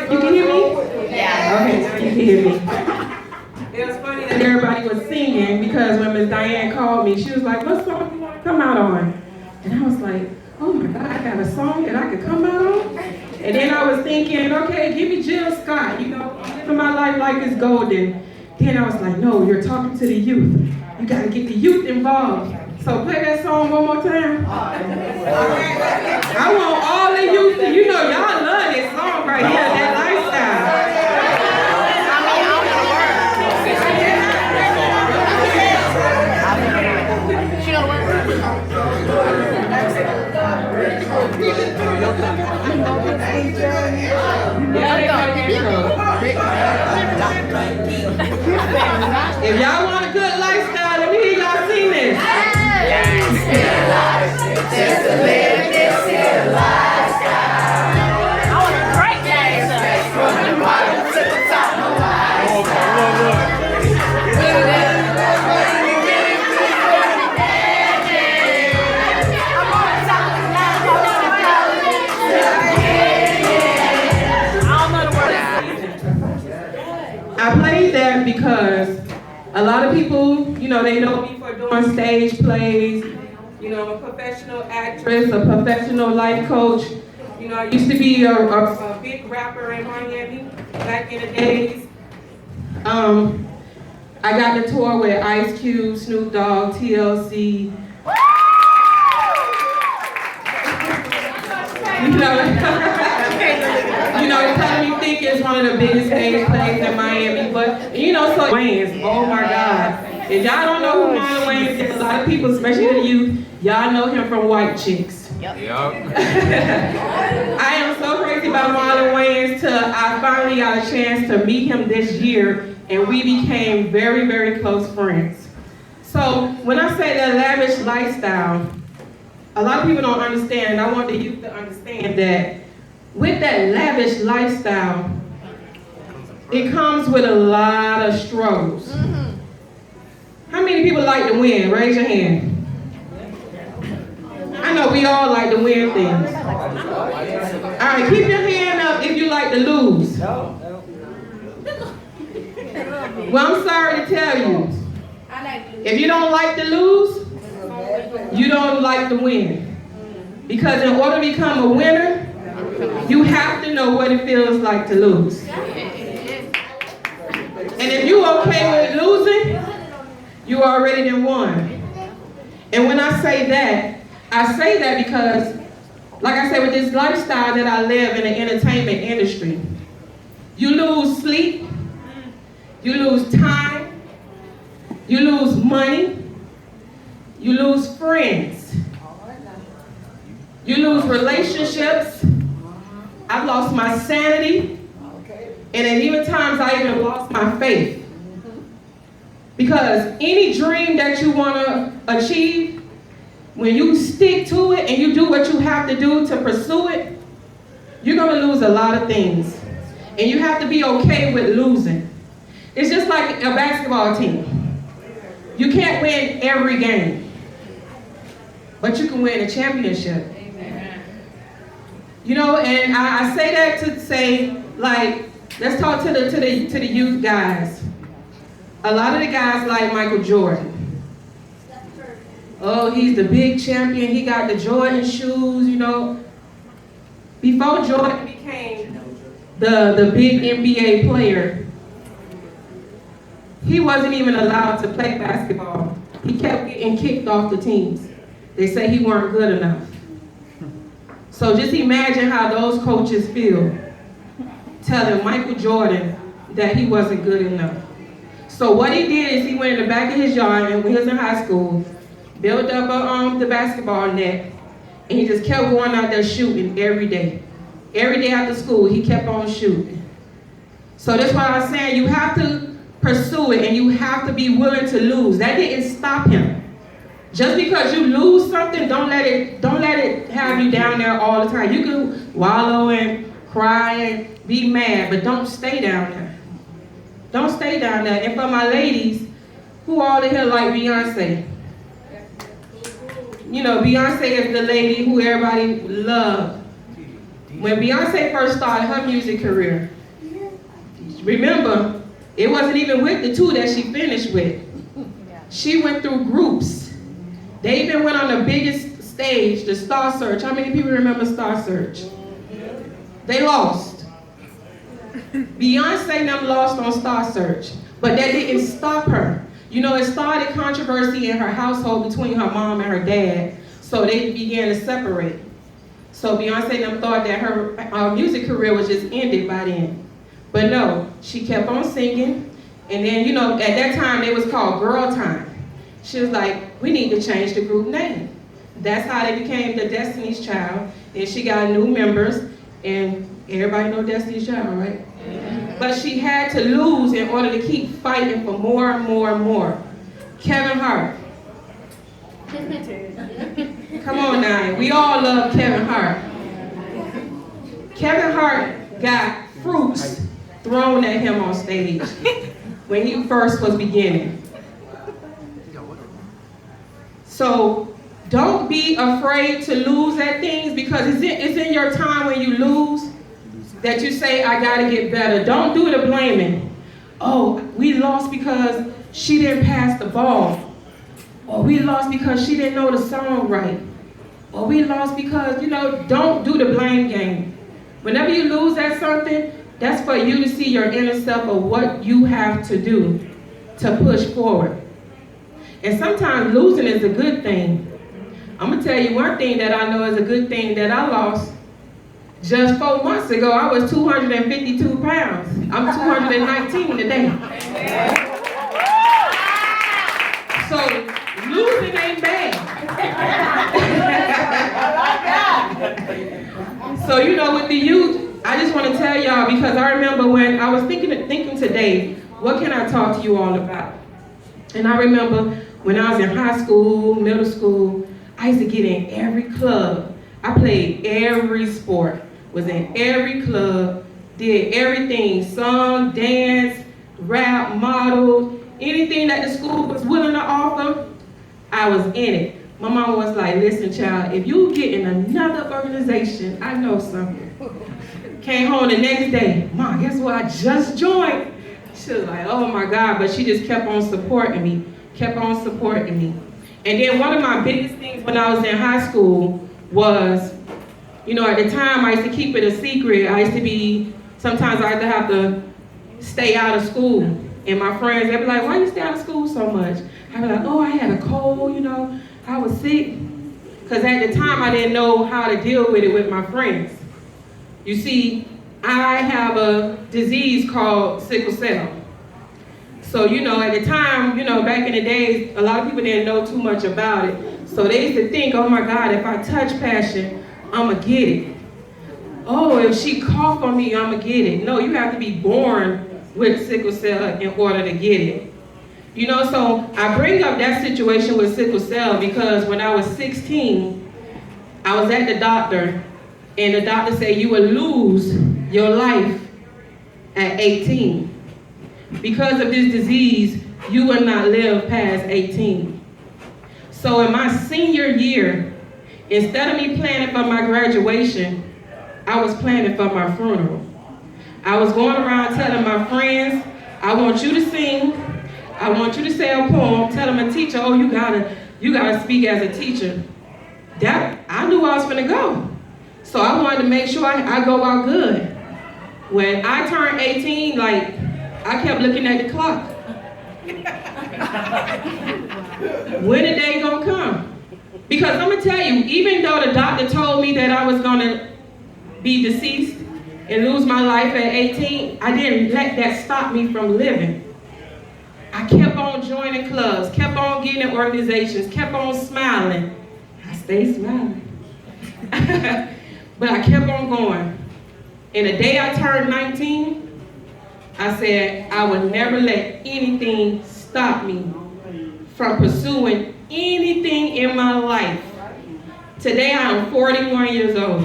You can hear me? Yeah. Okay, now you can hear me. It was funny that everybody was singing because when Miss Diane called me, she was like, what song do you want to come out on? And I was like, oh my God, I got a song that I could come out on? And then I was thinking, okay, give me Jill Scott, you know, I'm living my life like it's golden. Then I was like, no, you're talking to the youth. You got to get the youth involved. So play that song one more time. I want all the youth to, you know, y'all love this song right here, that lifestyle. If y'all want a good lifestyle, let me hear y'all sing this. Just to live this here lifestyle. I want a great day. From the bottom to the top of life. I played that because a lot of people, you know, they know me for doing stage plays. You know, I'm a professional actress, a professional life coach. You know, I used to be a big rapper in Miami back in the days. I got to tour with Ice Cube, Snoop Dogg, TLC. You know, Tell Me Think is one of the biggest stage plays in Miami. But, you know, so Wayans, oh my God. If y'all don't know who Marlon Wayans is, a lot of people, especially the youth, y'all know him from White Chicks. Yep. I am so crazy about Marlon Wayans till I finally got a chance to meet him this year, and we became very, very close friends. So when I say the lavish lifestyle, a lot of people don't understand, and I want the youth to understand that with that lavish lifestyle, it comes with a lot of struggles. How many people like to win? Raise your hand. I know we all like to win things. All right, keep your hand up if you like to lose. Well, I'm sorry to tell you, if you don't like to lose, you don't like to win. Because in order to become a winner, you have to know what it feels like to lose. And if you're okay with losing, you already done won. And when I say that because, like I said, with this lifestyle that I live in the entertainment industry, you lose sleep, you lose time, you lose money, you lose friends, you lose relationships. I've lost my sanity, and at even times I even lost my faith. Because any dream that you want to achieve, when you stick to it and you do what you have to do to pursue it, you're going to lose a lot of things. And you have to be okay with losing. It's just like a basketball team. You can't win every game, but you can win a championship. You know, and I say that to say, like, let's talk to the youth guys. A lot of the guys like Michael Jordan. Oh, he's the big champion. He got the Jordan shoes, you know. Before Jordan became the big NBA player, he wasn't even allowed to play basketball. He kept getting kicked off the teams. They say he weren't good enough. So just imagine how those coaches feel, telling Michael Jordan that he wasn't good enough. So what he did is he went in the back of his yard, and when he was in high school, built up the basketball net, and he just kept going out there shooting every day. Every day after school, he kept on shooting. So that's why I'm saying you have to pursue it, and you have to be willing to lose. That didn't stop him. Just because you lose something, don't let it have you down there all the time. You can wallow and cry and be mad, but don't stay down there. Don't stay down there. And for my ladies, who all in here like Beyonce? You know, Beyonce is the lady who everybody loved. When Beyonce first started her music career, remember, it wasn't even with the two that she finished with. She went through groups. They even went on the biggest stage, the Star Search. How many people remember Star Search? They lost. Beyonce and them lost on Star Search, but that didn't stop her. You know, it started controversy in her household between her mom and her dad, so they began to separate. So Beyonce and them thought that her music career was just ended by then. But no, she kept on singing, and then, you know, at that time, it was called Girl Time. She was like, we need to change the group name. That's how they became the Destiny's Child, and she got new members, and everybody know Destiny's Child, right? Yeah. But she had to lose in order to keep fighting for more and more and more. Kevin Hart. Come on now, we all love Kevin Hart. Kevin Hart got fruits thrown at him on stage when he first was beginning. So don't be afraid to lose at things, because it's in your time when you lose that you say, I gotta get better. Don't do the blaming. Oh, we lost because she didn't pass the ball. Or we lost because she didn't know the song right. Or we lost because, you know, don't do the blame game. Whenever you lose at something, that's for you to see your inner self of what you have to do to push forward. And sometimes losing is a good thing. I'm gonna tell you one thing that I know is a good thing that I lost. Just 4 months ago, I was 252 pounds. I'm 219 today. So losing ain't bad. So, you know, with the youth, I just want to tell y'all, because I remember when I was thinking today, what can I talk to you all about? And I remember when I was in high school, middle school, I used to get in every club. I played every sport, was in every club, did everything, sung, dance, rap, modeled, anything that the school was willing to offer, I was in it. My mom was like, listen, child, if you get in another organization, I know something. Came home the next day, Mom, guess what? I just joined. She was like, oh my God, but she just kept on supporting me, kept on supporting me. And then one of my biggest things when I was in high school was, you know, at the time I used to keep it a secret. I used to be, sometimes I used to have to stay out of school. And my friends, they'd be like, why you stay out of school so much? I'd be like, oh, I had a cold, you know, I was sick. Because at the time I didn't know how to deal with it with my friends. You see, I have a disease called sickle cell. So, you know, at the time, you know, back in the days, a lot of people didn't know too much about it. So they used to think, oh my God, if I touch Passion, I'ma get it. Oh, if she cough on me, I'ma get it. No, you have to be born with sickle cell in order to get it. You know, so I bring up that situation with sickle cell because when I was 16, I was at the doctor, and the doctor said you will lose your life at 18. Because of this disease, you will not live past 18. So in my senior year, instead of me planning for my graduation, I was planning for my funeral. I was going around telling my friends, I want you to sing, I want you to say a poem, telling my teacher, oh, you gotta speak as a teacher. That, I knew I was gonna go. So I wanted to make sure I go out good. When I turned 18, like, I kept looking at the clock. When the day gonna come? Because I'm gonna tell you, even though the doctor told me that I was gonna be deceased and lose my life at 18, I didn't let that stop me from living. I kept on joining clubs, kept on getting in organizations, kept on smiling. I stayed smiling. But I kept on going. And the day I turned 19, I said, I would never let anything stop me from pursuing anything in my life. Today I am 41 years old.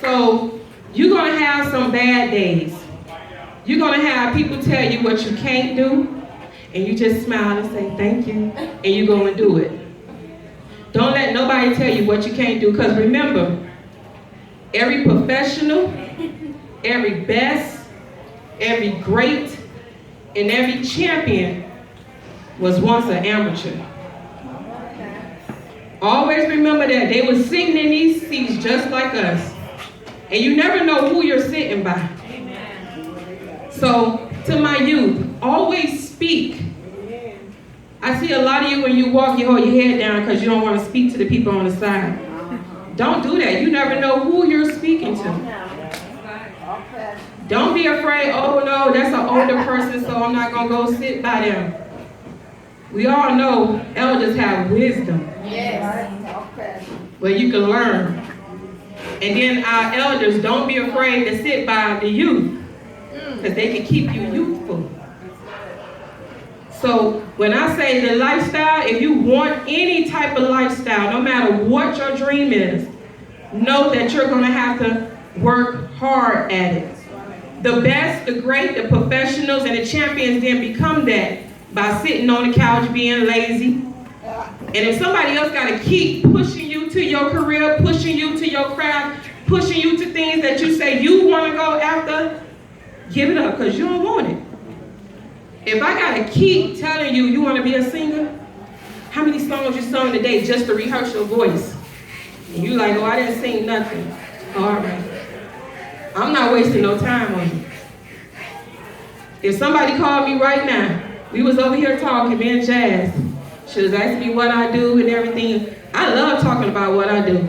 So you're going to have some bad days. You're going to have people tell you what you can't do, and you just smile and say thank you, and you go and do it. Don't let nobody tell you what you can't do, because remember, every professional, every best, every great, and every champion was once an amateur. Always remember that. They were sitting in these seats just like us. And you never know who you're sitting by. So, to my youth, always speak. I see a lot of you when you walk, you hold your head down because you don't want to speak to the people on the side. Don't do that. You never know who you're speaking to. Don't be afraid, oh no, that's an older person, so I'm not going to go sit by them. We all know elders have wisdom. Yes. Where you can learn. And then our elders, don't be afraid to sit by the youth, because they can keep you youthful. So when I say the lifestyle, if you want any type of lifestyle, no matter what your dream is, know that you're going to have to work hard at it. The best, the great, the professionals, and the champions didn't become that by sitting on the couch being lazy. And if somebody else got to keep pushing you to your career, pushing you to your craft, pushing you to things that you say you want to go after, give it up, because you don't want it. If I got to keep telling you want to be a singer, how many songs you sung today just to rehearse your voice? And you like, oh, I didn't sing nothing. Oh, all right. I'm not wasting no time on you. If somebody called me right now, we was over here talking, me and Jazz. She was asking me what I do and everything. I love talking about what I do.